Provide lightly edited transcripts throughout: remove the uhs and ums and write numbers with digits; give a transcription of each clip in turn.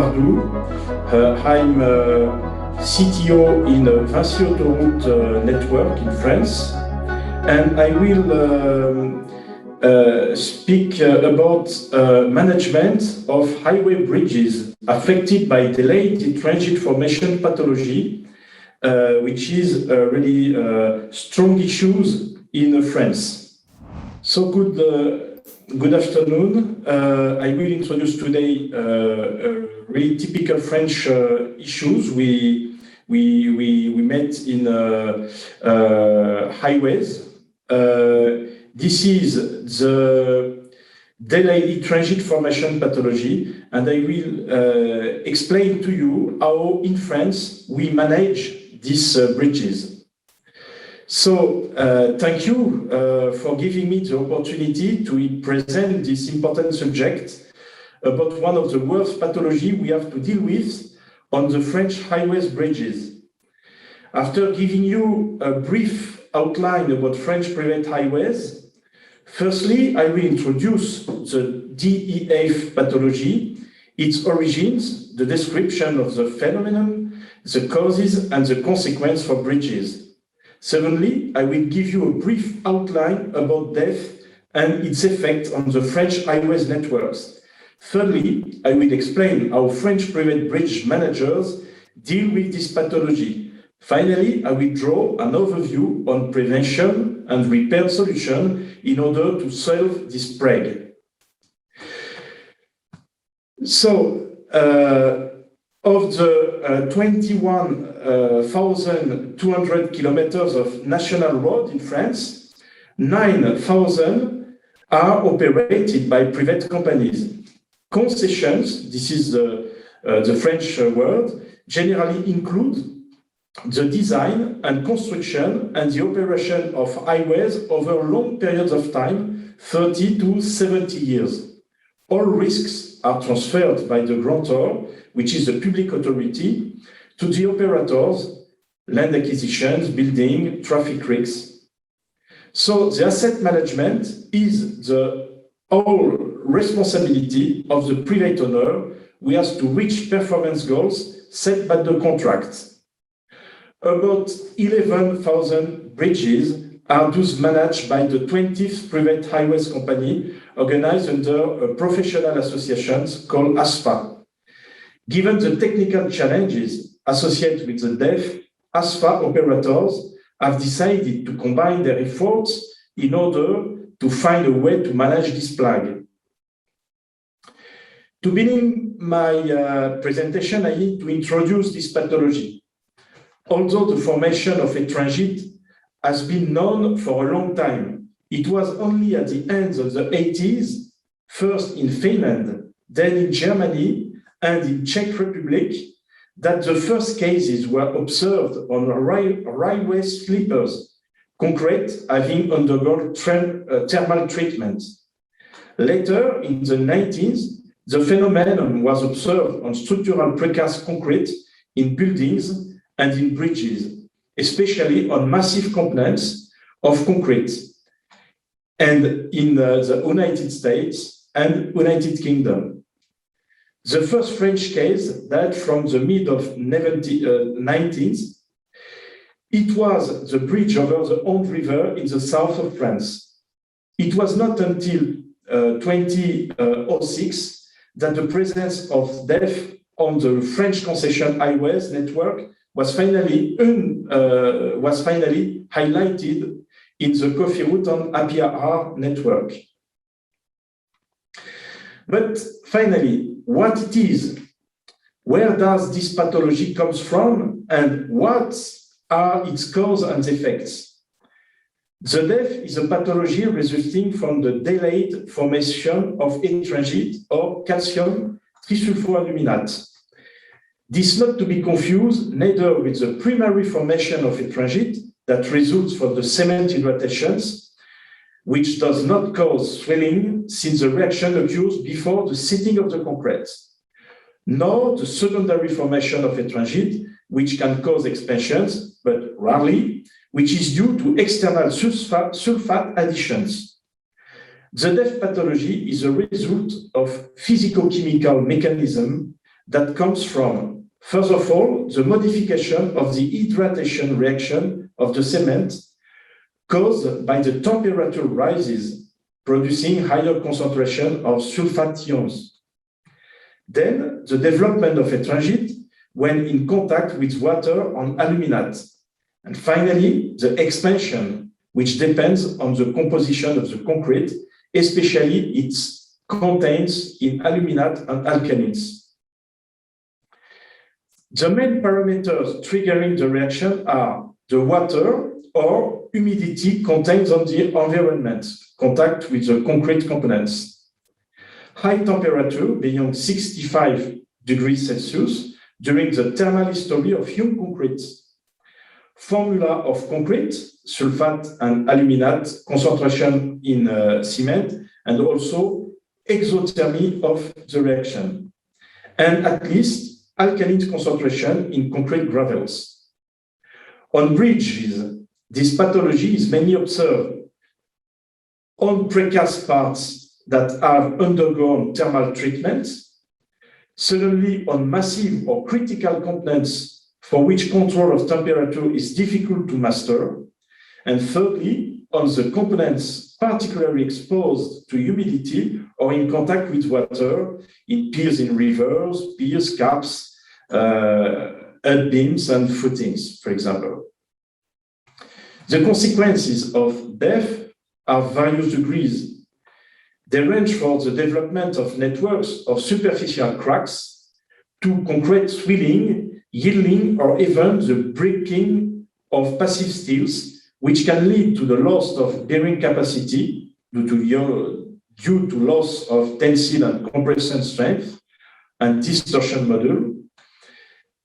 Bardou. I'm CTO in Vinci Autoroute Network in France, and I will speak about management of highway bridges affected by delayed transit formation pathology, which is really strong issues in France. So good afternoon. I will introduce today really typical French issues we met in highways. This is the delayed transit formation pathology, and I will explain to you how in France we manage these bridges. So thank you for giving me the opportunity to present this important subject about one of the worst pathologies we have to deal with on the French highways bridges. After giving you a brief outline about French private highways, firstly, I will introduce the DEF pathology, its origins, the description of the phenomenon, the causes and the consequence for bridges. Secondly, I will give you a brief outline about DEF and its effect on the French highways networks. Thirdly, I will explain how French private bridge managers deal with this pathology. Finally, I will draw an overview on prevention and repair solution in order to solve this plague. So, of the 21,200 kilometers of national road in France, 9,000 are operated by private companies. Concessions, this is the French word, generally include the design and construction and the operation of highways over long periods of time, 30 to 70 years. All risks are transferred by the grantor, which is the public authority, to the operators, land acquisitions, building, traffic risks. So the asset management is the whole responsibility of the private owner who has to reach performance goals set by the contract. About 11,000 bridges are thus managed by the 20th private highways company organized under a professional associations called ASFA. Given the technical challenges associated with the DEF, ASFA operators have decided to combine their efforts in order to find a way to manage this plague. To begin my presentation, I need to introduce this pathology. Although the formation of a transit has been known for a long time, it was only at the end of the 80s, first in Finland, then in Germany and in Czech Republic, that the first cases were observed on railway sleepers, concrete having undergone thermal treatment. Later, in the 90s, the phenomenon was observed on structural precast concrete in buildings and in bridges, especially on massive components of concrete, and in the United States and United Kingdom. The first French case dated from the mid of 19th. It was the bridge over the Onde River in the south of France. It was not until 2006 that the presence of DEF on the French concession highways network was finally highlighted in the Cofiroute and APRR network. But finally, what it is, where does this pathology comes from, and what are its causes and effects? The DEF is a pathology resulting from the delayed formation of A-transit or calcium trisulfoaluminate. This is not to be confused neither with the primary formation of a transit that results from the cement hydratations, which does not cause swelling since the reaction occurs before the setting of the concrete, nor the secondary formation of a transit, which can cause expansions, but rarely, which is due to external sulfate additions. The DEF pathology is a result of physicochemical mechanism that comes from, first of all, the modification of the hydratation reaction of the cement caused by the temperature rises, producing higher concentration of sulfate ions. Then the development of étringite when in contact with water on aluminate. And finally, the expansion, which depends on the composition of the concrete, especially its contents in aluminate and alkalines. The main parameters triggering the reaction are the water or humidity contained on the environment, contact with the concrete components. High temperature beyond 65 degrees Celsius during the thermal history of human concrete. Formula of concrete, sulfate and aluminate concentration in cement, and also exothermy of the reaction. And at least alkaline concentration in concrete gravels. On bridges, this pathology is mainly observed on precast parts that have undergone thermal treatment, suddenly on massive or critical components for which control of temperature is difficult to master, and thirdly, on the components particularly exposed to humidity or in contact with water, in piers in rivers, piers, caps, head beams, and footings, for example. The consequences of death are various degrees. They range from the development of networks of superficial cracks to concrete swelling, yielding, or even the breaking of passive steels, which can lead to the loss of bearing capacity due to loss of tensile and compression strength and distortion module,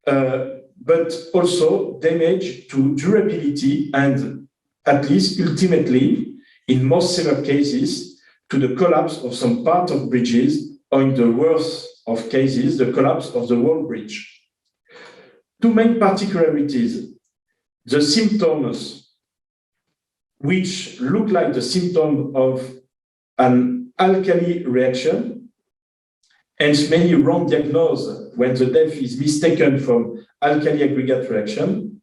but also damage to durability and, at least ultimately, in most severe cases, to the collapse of some part of bridges, or in the worst of cases, the collapse of the whole bridge. Two main particularities: the symptoms, which look like the symptom of an alkali reaction, hence many wrong diagnosis when the death is mistaken from alkali aggregate reaction.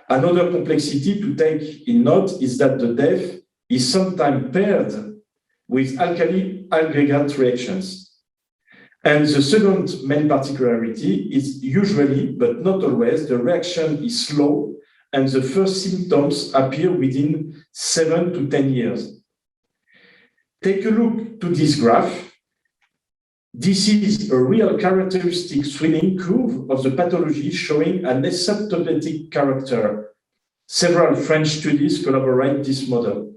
Another complexity to take in note is that the death is sometimes paired with alkali aggregate reactions. And the second main particularity is usually, but not always, the reaction is slow and the first symptoms appear within 7 to 10 years. Take a look to this graph. This is a real characteristic swelling curve of the pathology showing an asymptomatic character. Several French studies collaborate this model.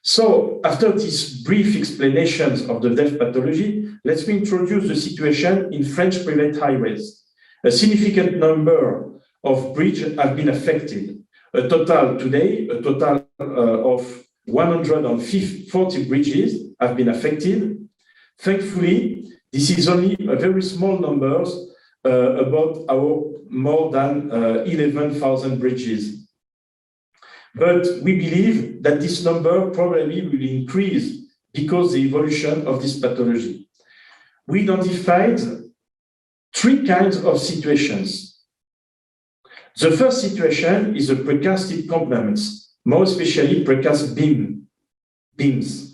So, after these brief explanations of the death pathology, let me introduce the situation in French private highways. A significant number of bridges have been affected. A total of 140 bridges have been affected. Thankfully, this is only a very small number, about our more than 11,000 bridges. But we believe that this number probably will increase because of the evolution of this pathology. We identified three kinds of situations. The first situation is the precasted components, more especially precast beams.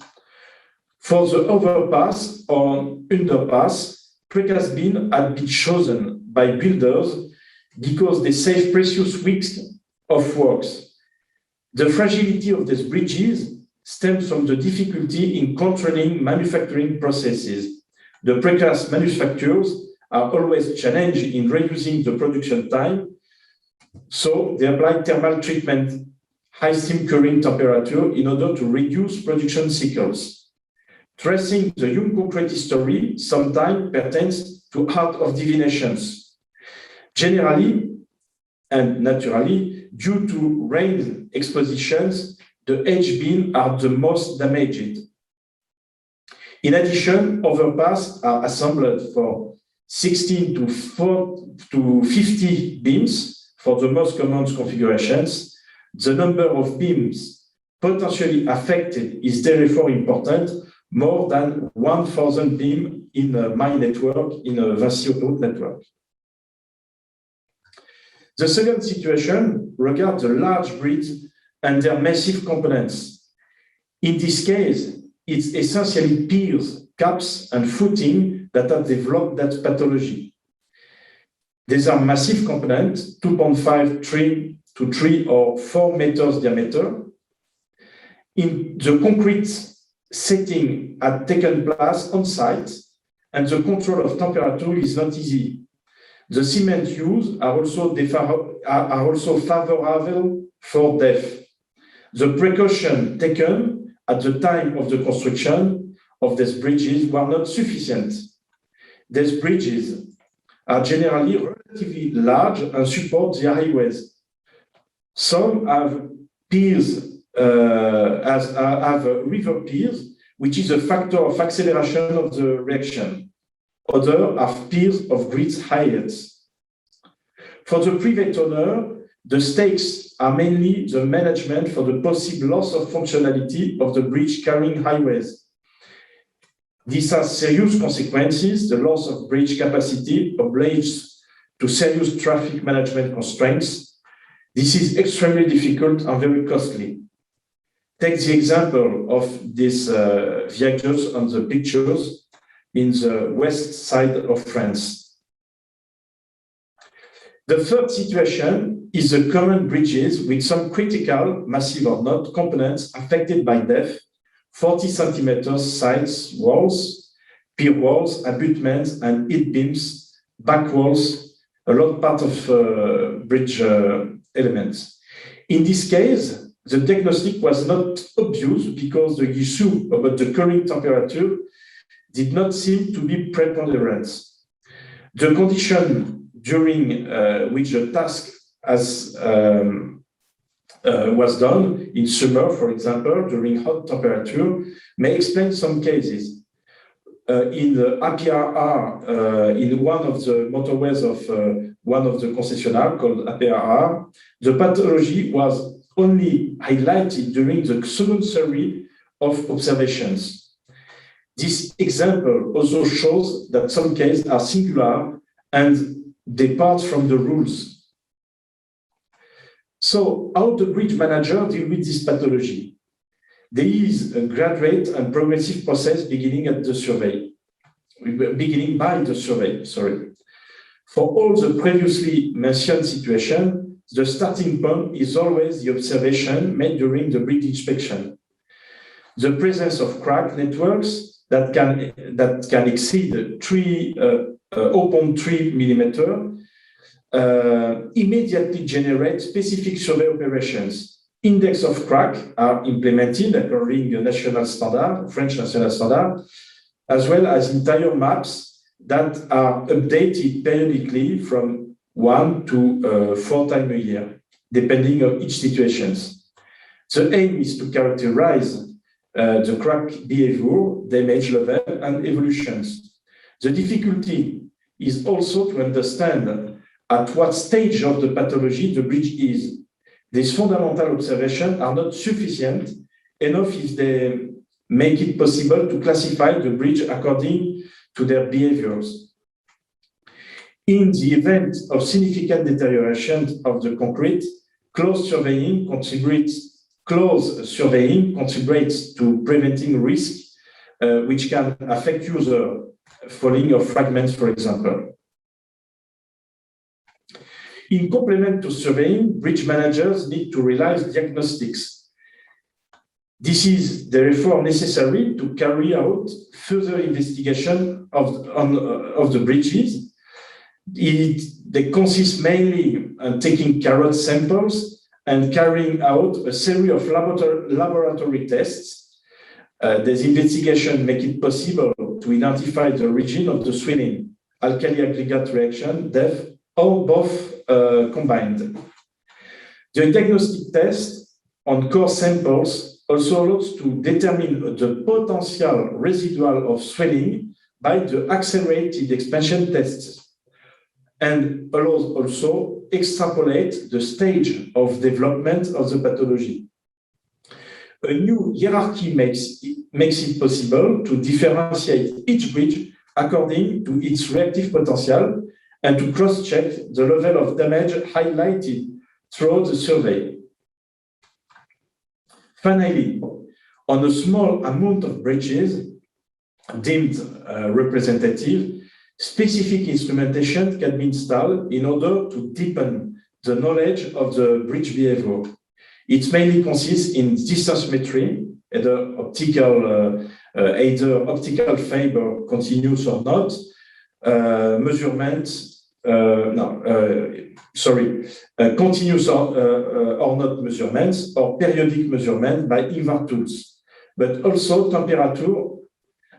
For the overpass or underpass, precast beams have been chosen by builders because they save precious weeks of works. The fragility of these bridges stems from the difficulty in controlling manufacturing processes. The precast manufacturers are always challenged in reducing the production time, so they apply thermal treatment, high steam curing temperature in order to reduce production cycles. Tracing the human concrete history sometimes pertains to art of divinations. Generally and naturally, due to rain expositions, the edge beams are the most damaged. In addition, overpass are assembled for 16 to 50 beams for the most common configurations. The number of beams potentially affected is therefore important more than 1,000 beams in my network, in a VINCI Autoroute network. The second situation regards the large grids and their massive components. In this case, it's essentially piers, caps, and footing that have developed that pathology. These are massive components, 2.5, 3 to 3 or 4 meters diameter. In the concrete setting had taken place on site, and the control of temperature is not easy. The cement used are also favorable for depth. The precautions taken at the time of the construction of these bridges were not sufficient. These bridges are generally relatively large and support the highways. Some have piers, have river piers, which is a factor of acceleration of the reaction. Others have piers of great height. For the private owner, the stakes are mainly the management for the possible loss of functionality of the bridge carrying highways. This has serious consequences. The loss of bridge capacity obliges to serious traffic management constraints. This is extremely difficult and very costly. Take the example of these viaducts on the pictures in the west side of France. The third situation is the common bridges with some critical, massive or not, components affected by depth, 40 centimeters sides walls, pier walls, abutments, and heat beams, back walls, a lot part of bridge elements. In this case, the diagnostic was not obvious because the issue about the current temperature did not seem to be preponderant. The condition during which the task was done in summer, for example, during hot temperature, may explain some cases. In the APRR, in one of the motorways of one of the concessionaires called APRR, the pathology was only highlighted during the second series of observations. This example also shows that some cases are singular and depart from the rules. So, how the bridge manager deal with this pathology? There is a graduate and progressive process beginning by the survey. For all the previously mentioned situations, the starting point is always the observation made during the bridge inspection. The presence of crack networks that can exceed 0.3 millimeter immediately generate specific survey operations. Index of crack are implemented according to national standard, French national standard, as well as entire maps that are updated periodically from 1 to 4 times a year, depending on each situation. The aim is to characterize the crack behavior, damage level, and evolutions. The difficulty is also to understand at what stage of the pathology the bridge is. These fundamental observations are not sufficient enough if they make it possible to classify the bridge according to their behaviors. In the event of significant deterioration of the concrete, close surveying contributes to preventing risk, which can affect user falling of fragments, for example. In complement to surveying, bridge managers need to realize diagnostics. This is therefore necessary to carry out further investigation of the bridges. They consist mainly on taking carrot samples and carrying out a series of laboratory tests. These investigations make it possible to identify the origin of the swelling, alkali aggregate reaction, depth, or both combined. The diagnostic test on core samples also allows to determine the potential residual of swelling by the accelerated expansion tests, and allows also extrapolate the stage of development of the pathology. A new hierarchy makes it possible to differentiate each bridge according to its reactive potential and to cross-check the level of damage highlighted throughout the survey. Finally, on a small amount of bridges deemed representative, specific instrumentation can be installed in order to deepen the knowledge of the bridge behavior. It mainly consists in distance metry, either optical fiber continuous or not, continuous or not measurements, or periodic measurement by INVAR tools, but also temperature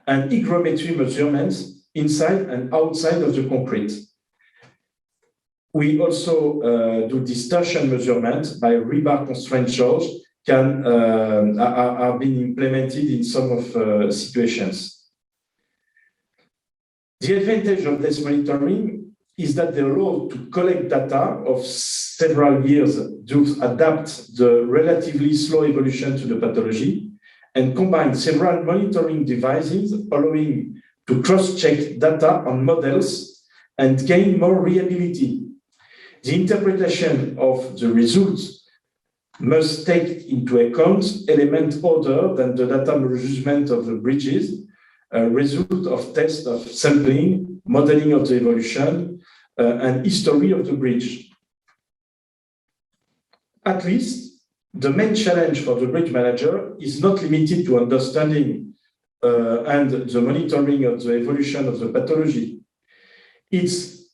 and hygrometry measurements inside and outside of the concrete. We also do distortion measurements by rebar constraint charge are being implemented in some of situations. The advantage of this monitoring is that they allow to collect data of several years to adapt the relatively slow evolution to the pathology and combine several monitoring devices, allowing to cross-check data on models and gain more reliability. The interpretation of the results must take into account elements other than the data measurement of the bridges, a result of tests of sampling, modeling of the evolution, and history of the bridge. At least, the main challenge for the bridge manager is not limited to understanding and the monitoring of the evolution of the pathology. It's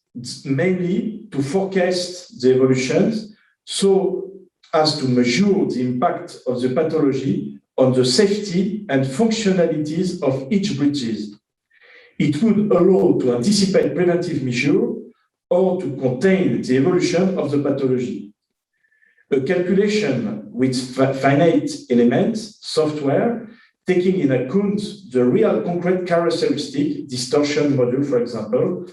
mainly to forecast the evolutions so as to measure the impact of the pathology on the safety and functionalities of each bridges. It would allow to anticipate preventive measures or to contain the evolution of the pathology. A calculation with finite elements, software, taking in account the real concrete characteristic, distortion module, for example,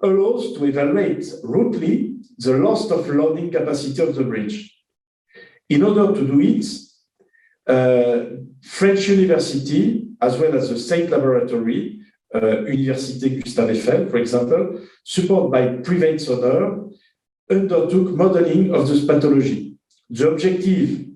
allows to evaluate roughly the loss of loading capacity of the bridge. In order to do it, French university, as well as the state laboratory, Université Gustave Eiffel, for example, supported by private owner, undertook modeling of this pathology. The objective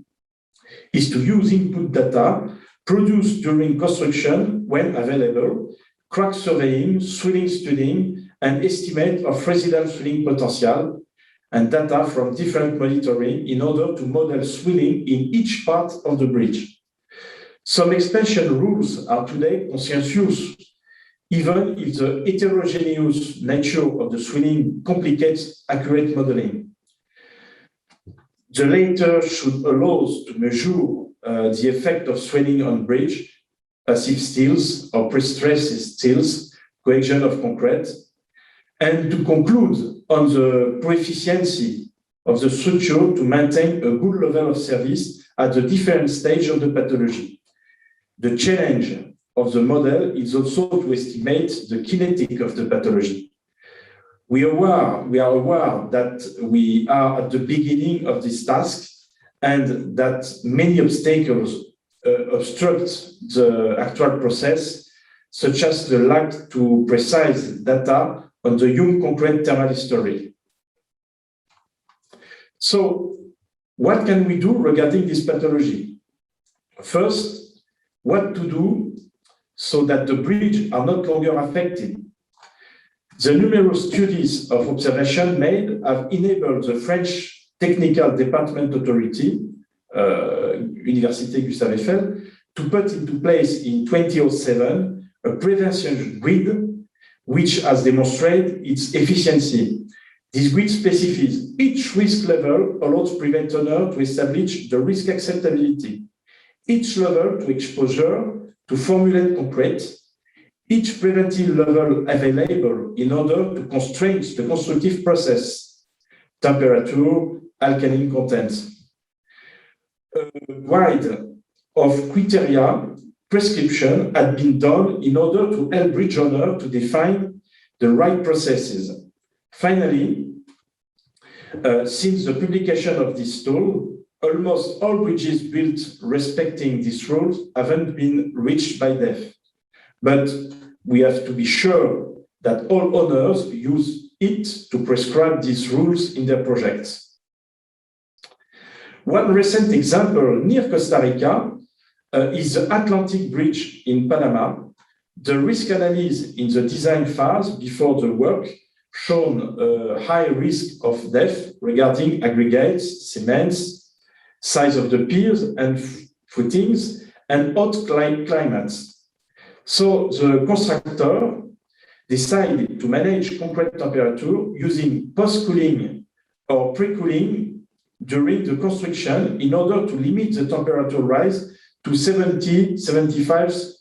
is to use input data produced during construction when available, crack surveying, swelling studying, and estimate of residual swelling potential and data from different monitoring in order to model swelling in each part of the bridge. Some expansion rules are today consensus, even if the heterogeneous nature of the swelling complicates accurate modeling. The latter should allow us to measure the effect of swelling on bridge, passive steels or pre-stressed steels, cohesion of concrete, and to conclude on the proficiency of the structure to maintain a good level of service at the different stage of the pathology. The challenge of the model is also to estimate the kinetic of the pathology. We are aware that we are at the beginning of this task and that many obstacles obstruct the actual process, such as the lack to precise data on the young concrete thermal history. So, what can we do regarding this pathology? First, what to do so that the bridges are not longer affected. The numerous studies of observation made have enabled the French Technical Department Authority, Université Gustave Eiffel, to put into place in 2007 a prevention grid which has demonstrated its efficiency. This grid specifies each risk level allows prevent owner to establish the risk acceptability, each level to exposure to formulate concrete, each preventive level available in order to constrain the constructive process, temperature, alkaline content. A wide of criteria prescription had been done in order to help bridge owner to define the right processes. Finally, since the publication of this tool, almost all bridges built respecting these rules haven't been reached by DEF. But we have to be sure that all owners use it to prescribe these rules in their projects. One recent example near Costa Rica is the Atlantic Bridge in Panama. The risk analysis in the design phase before the work shown a high risk of death regarding aggregates, cements, size of the piers and footings, and hot climates. So the constructor decided to manage concrete temperature using post-cooling or pre-cooling during the construction in order to limit the temperature rise to 70-75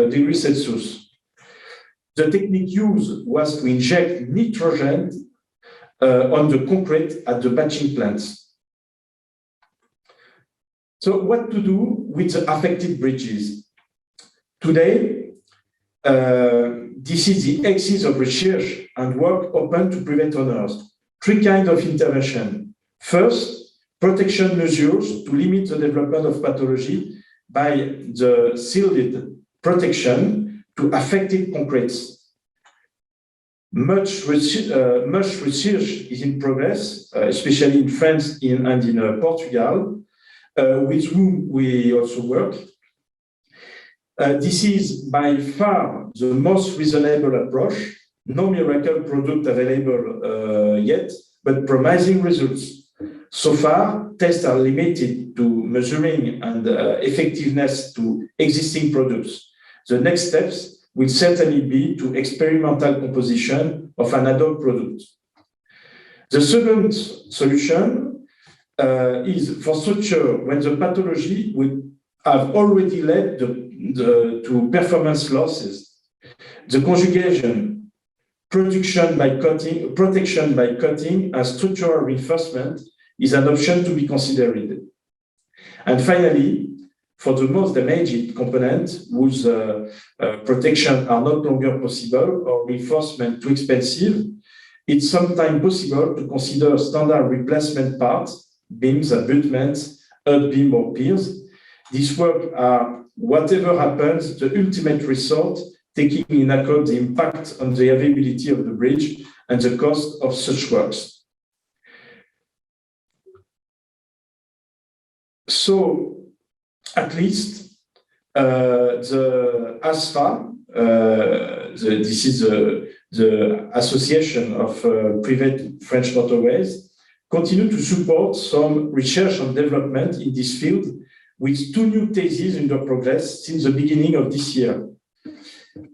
degrees Celsius. The technique used was to inject nitrogen on the concrete at the batching plants. So what to do with the affected bridges? Today, this is the axis of research and work open to private owners. Three kinds of intervention. First, protection measures to limit the development of pathology by the sealed protection to affected concretes. Much research is in progress, especially in France and in Portugal, with whom we also work. This is by far the most reasonable approach. No miracle product available yet, but promising results. So far, tests are limited to measuring and effectiveness to existing products. The next steps will certainly be to experimental composition of an adult product. The second solution is for structure when the pathology will have already led to performance losses. The conjugation, protection by cutting, and structural reinforcement is an option to be considered. And finally, for the most damaged components whose protection are no longer possible or reinforcement too expensive, it's sometimes possible to consider standard replacement parts, beams, abutments, earth beam or piers. These work are, whatever happens, the ultimate result, taking in account the impact on the availability of the bridge and the cost of such works. So, at least the ASFA, this is the Association of Private French Motorways, continue to support some research and development in this field with two new theses under progress since the beginning of this year.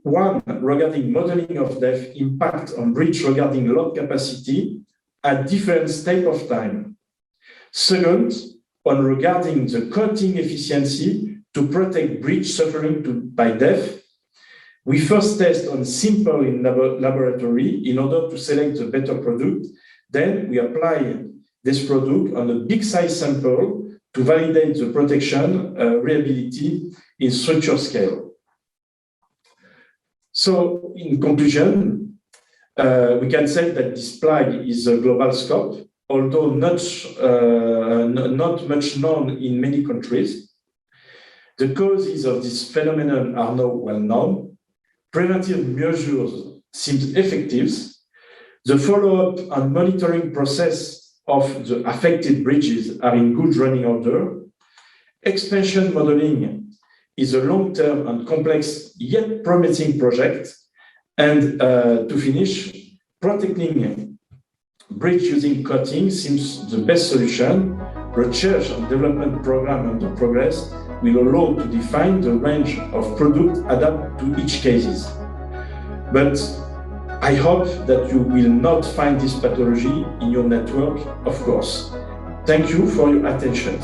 One regarding modeling of depth impact on bridge regarding load capacity at different state of time. Second, on regarding the coating efficiency to protect bridge suffering by depth. We first test on simple in laboratory in order to select the better product. Then we apply this product on a big size sample to validate the protection reliability in structure scale. So in conclusion, we can say that this plague is a global scope, although not much known in many countries. The causes of this phenomenon are now well known. Preventive measures seem effective. The follow-up and monitoring process of the affected bridges are in good running order. Expansion modeling is a long-term and complex yet promising project. And to finish, protecting bridge using coating seems the best solution. Research and development program under progress will allow to define the range of products adapted to each cases. But I hope that you will not find this pathology in your network, of course. Thank you for your attention.